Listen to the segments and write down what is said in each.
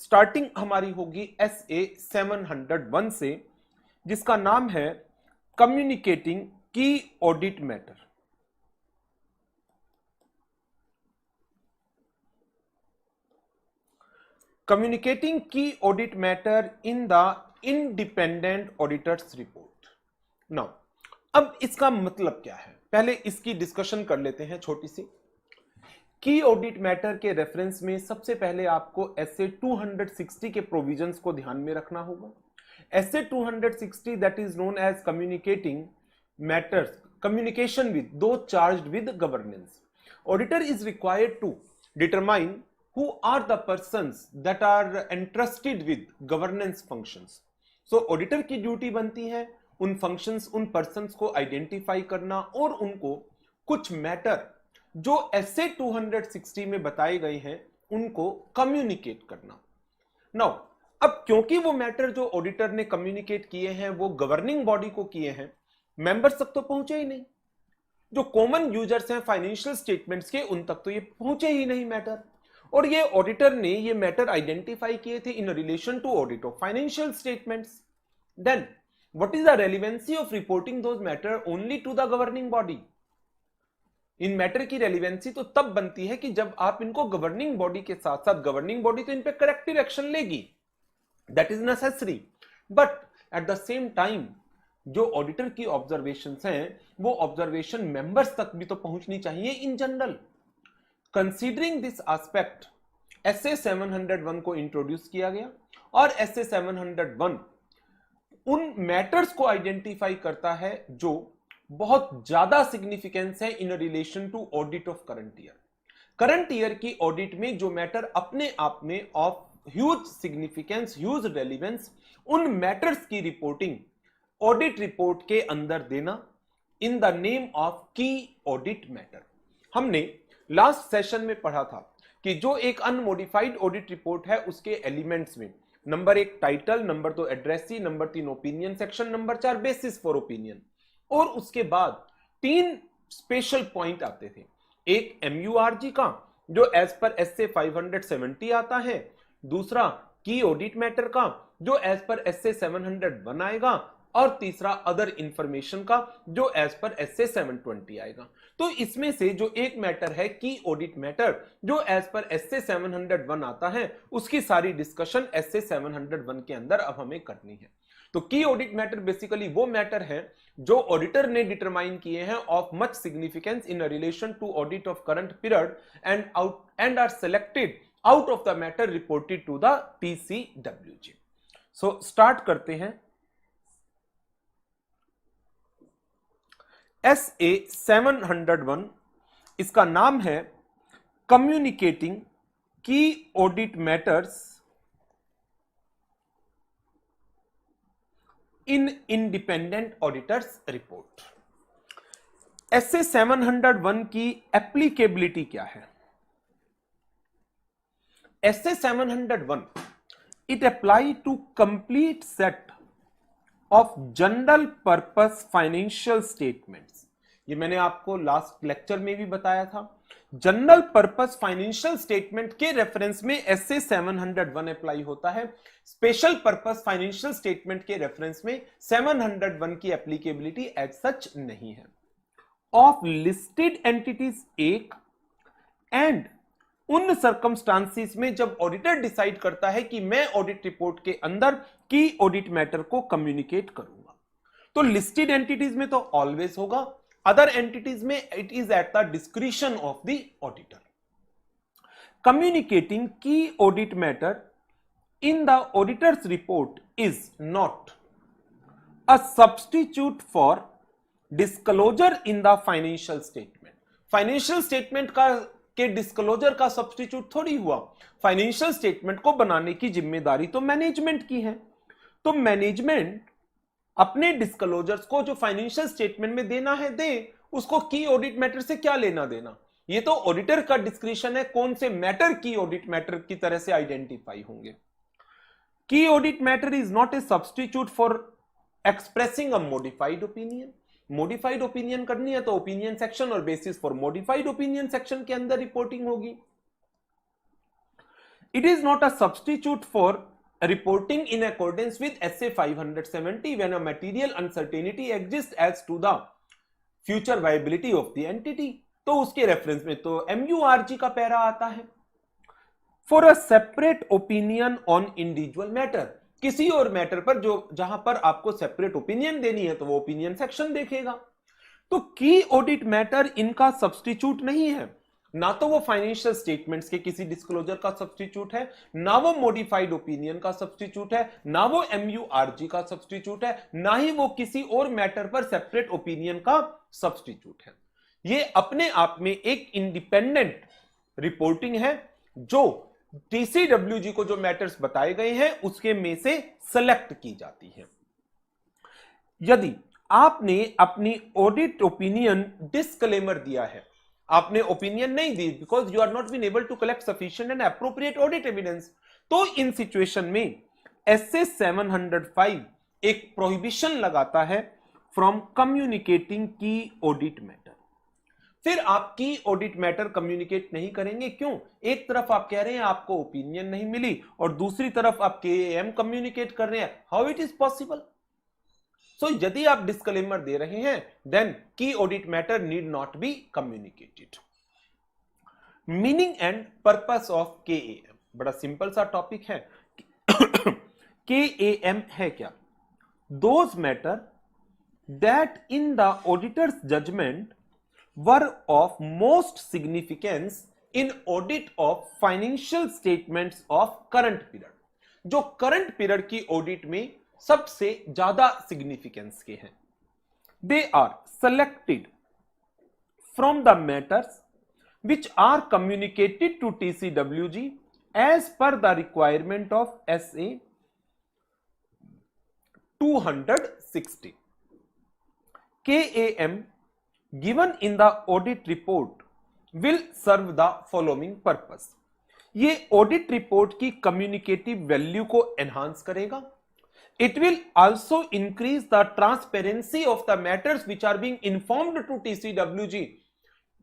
Starting हमारी होगी SA 701 से, जिसका नाम है communicating key audit matter. Communicating key audit matter in the independent auditors report. Now अब इसका मतलब क्या है, पहले इसकी डिस्कशन कर लेते हैं छोटी सी। की ऑडिट मैटर के रेफरेंस में सबसे पहले आपको SA 260 के प्रोविजंस को ध्यान में रखना होगा। SA 260 that is known as communicating matters, communication with those charged with governance. Auditor is required to determine who are the persons that are entrusted with governance functions. So auditor की duty बनती है उन functions, उन persons को identify करना और उनको कुछ मैटर जो SA 260 में बताए गए हैं उनको कम्युनिकेट करना। नाउ अब क्योंकि वो मैटर जो ऑडिटर ने कम्युनिकेट किए हैं वो गवर्निंग बॉडी को किए हैं, मेंबर्स तक तो पहुंचे ही नहीं। जो कॉमन यूजर्स हैं फाइनेंशियल स्टेटमेंट्स के, उन तक तो ये पहुंचे ही नहीं मैटर। और ये ऑडिटर ने ये मैटर आइडेंटिफाई किए थे in relation to audit of financial statements. Then what is the relevancy of reporting those matter only to the governing body? इन मैटर की रेलेवेंसी तो तब बनती है कि जब आप इनको गवर्निंग बॉडी के साथ साथ, गवर्निंग बॉडी तो इन पे करेक्टिव एक्शन लेगी, that is necessary, but at the same time जो ऑडिटर की ऑब्जर्वेशंस हैं वो ऑब्जर्वेशन मेंबर्स तक भी तो पहुंचनी चाहिए in general. Considering this aspect SA 701 को इंट्रोड्यूस किया गया और SA 701 उन मैटर्स को आइडेंटिफाई करता है जो बहुत ज्यादा सिग्निफिकेंस है in relation to audit of current year. Current year की ऑडिट में जो मैटर अपने आप में of huge significance, huge relevance, उन मैटर्स की रिपोर्टिंग ऑडिट रिपोर्ट के अंदर देना in the name of key audit matter. हमने लास्ट सेशन में पढ़ा था कि जो एक अनमोडिफाइड ऑडिट रिपोर्ट है उसके एलिमेंट्स में number 1 title, number 2 addressee, number 3 opinion section, number 4 basis for opinion, और उसके बाद 3 स्पेशल पॉइंट आते थे। एक MURG का जो एज पर SA 570 आता है, दूसरा की ऑडिट मैटर का जो एज पर SA 701 आएगा, और तीसरा अदर इंफॉर्मेशन का जो एज पर SA 720 आएगा। तो इसमें से जो एक मैटर है की ऑडिट मैटर जो एज पर SA 701 आता है, उसकी सारी डिस्कशन SA 701 के अंदर अब हमें करनी है। तो की ऑडिट मैटर बेसिकली वो मैटर है जो ऑडिटर ने डिटरमाइन किए हैं of much significance in relation to audit of current period and are selected out of the matter reported to the PCWG। So start करते हैं। SA 701 इसका नाम है communicating key audit matters in independent auditors report. SA 701 की applicability क्या है? SA 701 it apply to complete set of general purpose financial statements. ये मैंने आपको लास्ट लेक्चर में भी बताया था। जनरल पर्पस फाइनेंशियल स्टेटमेंट के रेफरेंस में SA 701 अप्लाई होता है। स्पेशल पर्पस फाइनेंशियल स्टेटमेंट के रेफरेंस में 701 की एप्लीकेबिलिटी एज सच नहीं है। ऑफ लिस्टेड एंटिटीज एक, एंड उन सर्कमस्टांसिस में जब ऑडिटर डिसाइड करता है कि मैं ऑडिट रिपोर्ट के अंदर की ऑडिट मैटर को कम्युनिकेट करूंगा, तो लिस्टेड एंटिटीज में तो ऑलवेज होगा, अदर एंटिटीज में it is at the discretion of the auditor. Communicating key audit matter in the auditor's report is not a substitute for disclosure in the financial statement. Financial statement के disclosure का substitute थोड़ी हुआ। Financial statement को बनाने की जिम्मेदारी तो management की है, तो मैनेजमेंट अपने डिस्क्लोजर्स को जो फाइनेंशियल स्टेटमेंट में देना है दे, उसको की ऑडिट मैटर से क्या लेना देना। ये तो ऑडिटर का डिस्क्रिशन है कौन से मैटर की ऑडिट मैटर की तरह से आइडेंटिफाई होंगे। की audit matter is not a substitute for expressing a modified opinion. Modified opinion करनी है तो ओपिनियन सेक्शन और basis for modified opinion section के अंदर रिपोर्टिंग होगी। It is not a substitute for reporting in accordance with SA 570 when a material uncertainty exists as to the future viability of the entity. तो उसके reference में तो MURG का para आता है. For a separate opinion on individual matter, किसी और matter पर जो जहां पर आपको सेपरेट ओपिनियन देनी है तो वो ओपिनियन सेक्शन देखेगा. तो की ऑडिट मैटर इनका सब्स्टिट्यूट नहीं है. ना तो वो फाइनेंशियल स्टेटमेंट्स के किसी डिस्क्लोजर का सब्स्टिट्यूट है, ना वो मॉडिफाइड ओपिनियन का सब्स्टिट्यूट है, ना वो MURG का सब्स्टिट्यूट है, ना ही वो किसी और मैटर पर सेपरेट ओपिनियन का सब्स्टिट्यूट है. ये अपने आप में एक इंडिपेंडेंट रिपोर्टिंग है जो TCWG को जो मैटर्स बताए गए हैं उसके में से सेलेक्ट की जाती है. यदि आपने अपनी ऑडिट ओपिनियन डिस्क्लेमर दिया है, आपने ओपिनियन नहीं दी because you are not been able to collect sufficient and appropriate audit evidence, तो इन सिचुएशन में SA 705 एक प्रोहिबिशन लगाता है from communicating key audit matter. फिर आप की ऑडिट मैटर कम्युनिकेट नहीं करेंगे. क्यों? एक तरफ आप कह रहे हैं आपको ओपिनियन नहीं मिली और दूसरी तरफ आप KAM कम्युनिकेट कर रहे हैं. How it is possible? So यदि आप डिस्क्लेमर दे रहे हैं then key audit matter need not be communicated. Meaning and purpose of KAM बड़ा सिंपल सा टॉपिक है. KAM है क्या? Those matter that in the auditor's judgement were of most significance in audit of financial statements of current period. जो current period की audit में सबसे ज्यादा सिग्निफिकेंस के हैं. They are selected from the matters which are communicated to TCWG as per the requirement of SA 260. KAM given in the audit report will serve the following purpose. ये audit report की communicative value को enhance करेगा. It will also increase the transparency of the matters which are being informed to TCWG.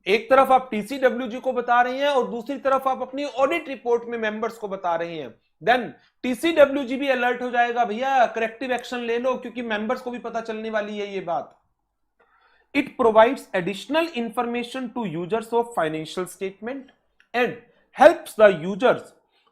एक तरफ आप TCWG को बता रहे हैं और दूसरी तरफ आप अपनी ऑडिट रिपोर्ट में मेंबर्स को बता रहे हैं. देन TCWG भी अलर्ट हो जाएगा, भैया करेक्टिव एक्शन ले लो, क्योंकि मेंबर्स को भी पता चलने वाली है ये बात. It provides additional information to users of financial statement and helps the users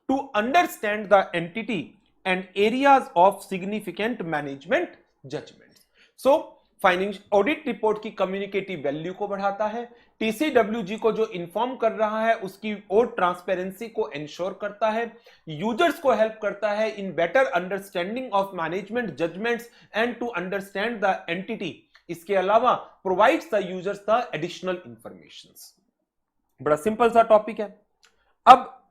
to understand the entity and areas of significant management judgments. So, audit report की कम्युनिकेटिव वैल्यू को बढ़ाता है. TCWG को जो इन्फॉर्म कर रहा है उसकी और ट्रांसपेरेंसी को इंश्योर करता है. यूजर्स को हेल्प करता है in better understanding of management judgements and to understand the entity. इसके अलावा provides the users the additional informations. बड़ा सिंपल सा टॉपिक है. अब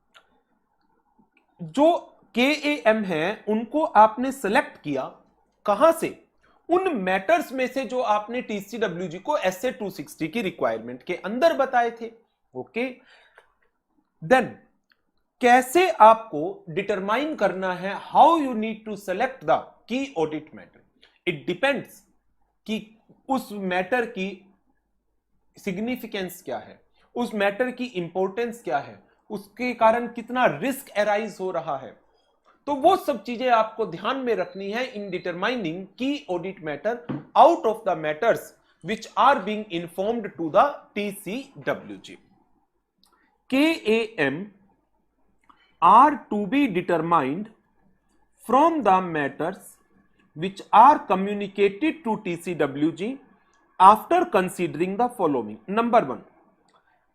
जो KAM है उनको आपने सेलेक्ट किया कहां से? उन मैटर्स में से जो आपने TCWG को SA 260 की रिक्वायरमेंट के अंदर बताए थे. ओके, देन कैसे आपको डिटरमाइन करना है how you need to select the key audit matter? It depends कि उस मैटर की सिग्निफिकेंस क्या है, उस मैटर की इंपॉर्टेंस क्या है, उसके कारण कितना रिस्क अराइज हो रहा है. तो वो सब चीजें आपको ध्यान में रखनी है in determining key audit matter out of the matters which are being informed to the TCWG. KAM are to be determined from the matters which are communicated to TCWG after considering the following. Number 1,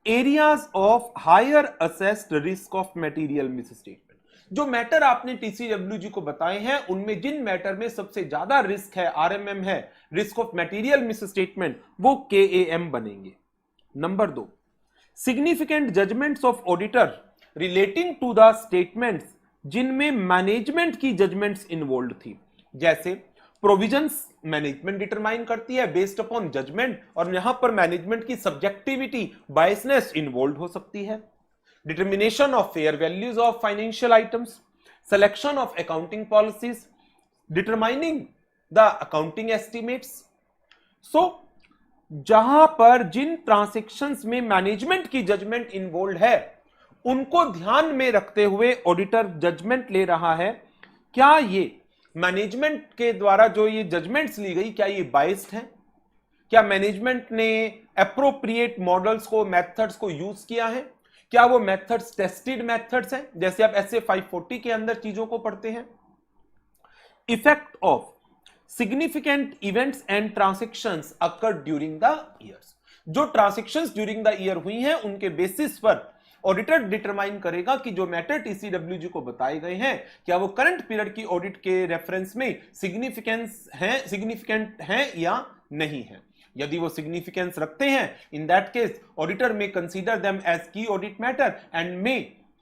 areas of higher assessed risk of material misstatement. जो matter आपने TCWG को बताए हैं उनमें जिन matter में सबसे ज्यादा risk है, RMM है, रिस्क ऑफ मटेरियल मिसस्टेटमेंट, वो KAM बनेंगे. Number 2, significant judgements of auditor relating to the statements जिनमें मैनेजमेंट की जजमेंट्स इन्वॉल्व थी. जैसे प्रोविजंस मैनेजमेंट डिटरमाइन करती है बेस्ड अपॉन जजमेंट, और यहां पर मैनेजमेंट की सब्जेक्टिविटी, बायसनेस इन्वॉल्व हो सकती है. Determination of fair values of financial items, selection of accounting policies, determining the accounting estimates. So जहां पर जिन ट्रांजैक्शंस में मैनेजमेंट की जजमेंट इन्वॉल्व है उनको ध्यान में रखते हुए ऑडिटर जजमेंट ले रहा है। क्या ये मैनेजमेंट के द्वारा जो ये जजमेंट्स ली गई, क्या ये बाइस्ड है? क्या मैनेजमेंट ने एप्रोप्रिएट मॉडल्स को, मेथड्स को यूज किया है? क्या वो मेथड्स टेस्टेड मेथड्स हैं, जैसे आप ऐसे 540 के अंदर चीजों को पढ़ते हैं? Effect of significant events and transactions occurred during the years. जो ट्रांजैक्शंस ड्यूरिंग द ईयर हुई हैं, उनके बेसिस पर ऑडिटर डिटरमाइन करेगा कि जो मैटर टीसीडब्ल्यूजी को बताए गए हैं, क्या वो करंट पीरियड की ऑडिट के रेफरेंस में सिग्निफिकेंट हैं या नहीं है। यदि वो सिग्निफिकेंस रखते हैं, इन दैट केस ऑडिटर में consider them as key audit matter and may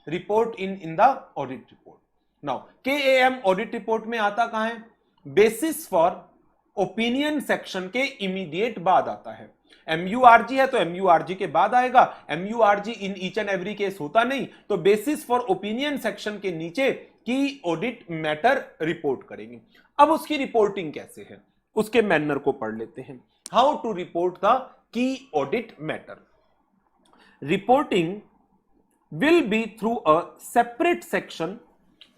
report in the audit report. Now KAM audit report में आता कहां है? बेसिस फॉर ओपिनियन सेक्शन के इमीडिएट बाद आता है। एमयूआरजी है तो एमयूआरजी के बाद आएगा। MURG in each and every case होता नहीं, तो बेसिस फॉर ओपिनियन सेक्शन के नीचे की ऑडिट मैटर रिपोर्ट करेंगे। अब उसकी रिपोर्टिंग कैसे है, उसके मैनर को पढ़ लेते हैं। How to report the key audit matter. Reporting will be through a separate section,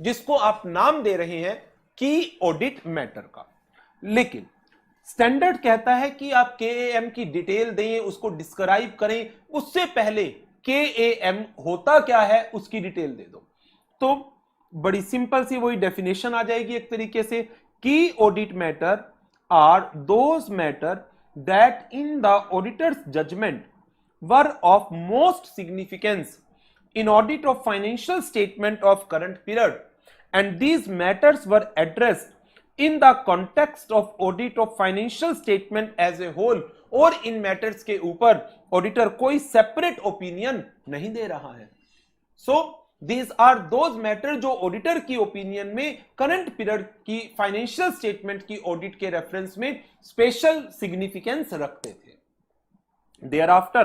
जिसको आप नाम दे रहे हैं की ऑडिट मैटर का। लेकिन स्टैंडर्ड कहता है कि आप केएएम की डिटेल दें, उसको डिस्क्राइब करें, उससे पहले केएएम होता क्या है उसकी डिटेल दे दो। तो बड़ी सिंपल सी वही डेफिनेशन आ जाएगी एक तरीके से। Key audit matter are those matter that in the auditor's judgement were of most significance in audit of financial statement of current period, and these matters were addressed in the context of audit of financial statement as a whole, और इन matters के ऊपर auditor कोई separate opinion नहीं दे रहा है। So these are those matter जो auditor की ओपिनियन में करंट पीरियड की फाइनेंशियल स्टेटमेंट की ऑडिट के रेफरेंस में स्पेशल सिग्निफिकेंस रखते थे। देयर आफ्टर,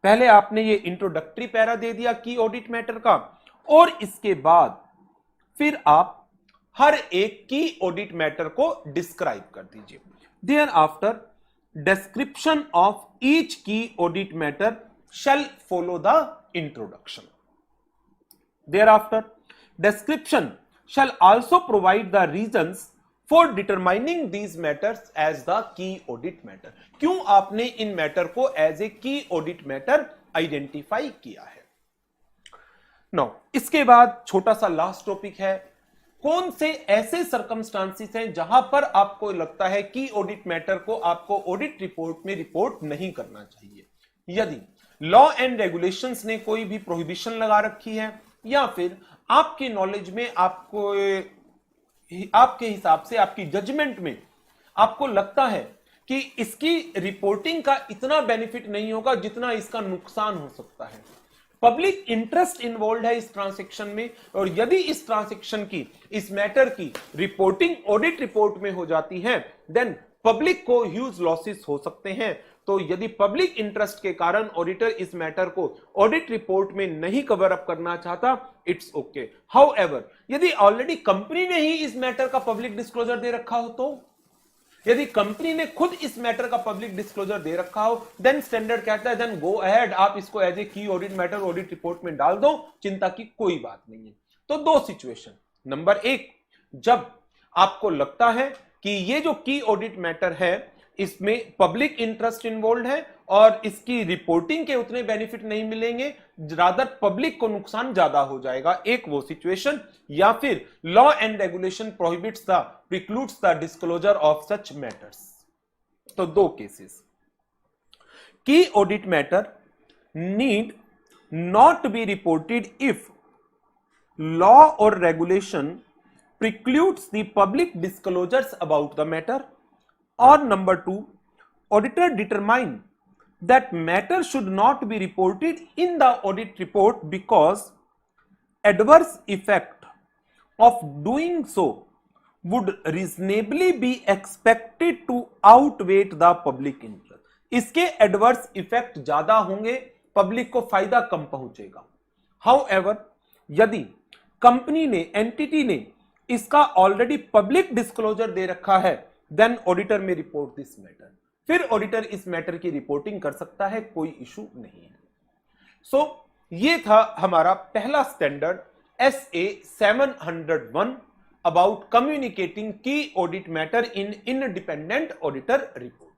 पहले आपने ये इंट्रोडक्टरी पैरा दे दिया की ऑडिट मैटर का, और इसके बाद फिर आप हर एक की ऑडिट मैटर को डिस्क्राइब कर दीजिए। Thereafter description of each key audit matter shall follow the introduction. Thereafter description shall also provide the reasons for determining these matters as the key audit matter. क्यों आपने इन matter को as a की audit matter identify किया है। Now इसके बाद छोटा सा लास्ट टॉपिक है, कौन से ऐसे सर्कमस्टांसिस हैं जहां पर आपको लगता है कि ऑडिट मैटर को आपको ऑडिट रिपोर्ट में रिपोर्ट नहीं करना चाहिए। यदि लॉ एंड रेगुलेशंस ने कोई भी प्रोहिबिशन लगा रखी है, या फिर आपकी नॉलेज में आपको, आपके हिसाब से, आपकी जजमेंट में आपको लगता है कि इसकी रिपोर्टिंग का इतना बेनिफिट नहीं होगा जितना इसका नुकसान हो सकता है, पब्लिक इंटरेस्ट इन्वॉल्व है इस ट्रांजैक्शन में, और यदि इस ट्रांजैक्शन की, इस मैटर की रिपोर्टिंग ऑडिट रिपोर्ट में हो जाती है, देन पब्लिक को ह्यूज लॉसेस हो सकते हैं। तो यदि पब्लिक इंटरेस्ट के कारण ऑडिटर इस मैटर को ऑडिट रिपोर्ट में नहीं कवर अप करना चाहता, इट्स ओके। हाउएवर, यदि ऑलरेडी कंपनी ने ही इस मैटर का पब्लिक डिस्क्लोजर दे रखा हो, तो यदि कंपनी ने खुद इस मैटर का पब्लिक डिस्क्लोजर दे रखा हो, देन स्टैंडर्ड कहता है देन गो अहेड, आप इसको एज ए की ऑडिट मैटर ऑडिट रिपोर्ट में डाल दो, चिंता की कोई बात नहीं है। तो दो सिचुएशन, नंबर एक, जब आपको लगता है कि ये जो की ऑडिट मैटर है इसमें पब्लिक इंटरेस्ट इन्वॉल्व है और इसकी रिपोर्टिंग के उतने बेनिफिट नहीं मिलेंगे, रादर पब्लिक को नुकसान ज्यादा हो जाएगा, एक वो सिचुएशन, या फिर law and regulation prohibits the, precludes the disclosure of such matters. तो दो cases, key audit matter need not be reported if law और regulation precludes the public disclosures about the matter, or number two, auditor determine that matter should not be reported in the audit report because adverse effect of doing so would reasonably be expected to outweigh the public interest. इसके adverse effect ज्यादा होंगे, public को फायदा कम पहुंचेगा। However, यदि company ने, entity ने इसका ऑलरेडी पब्लिक डिस्क्लोजर दे रखा है, देन ऑडिटर में रिपोर्ट दिस मैटर, फिर ऑडिटर इस मैटर की रिपोर्टिंग कर सकता है, कोई इशू नहीं है। सो ये था हमारा पहला standard SA 701 about communicating key audit matter in independent auditor report.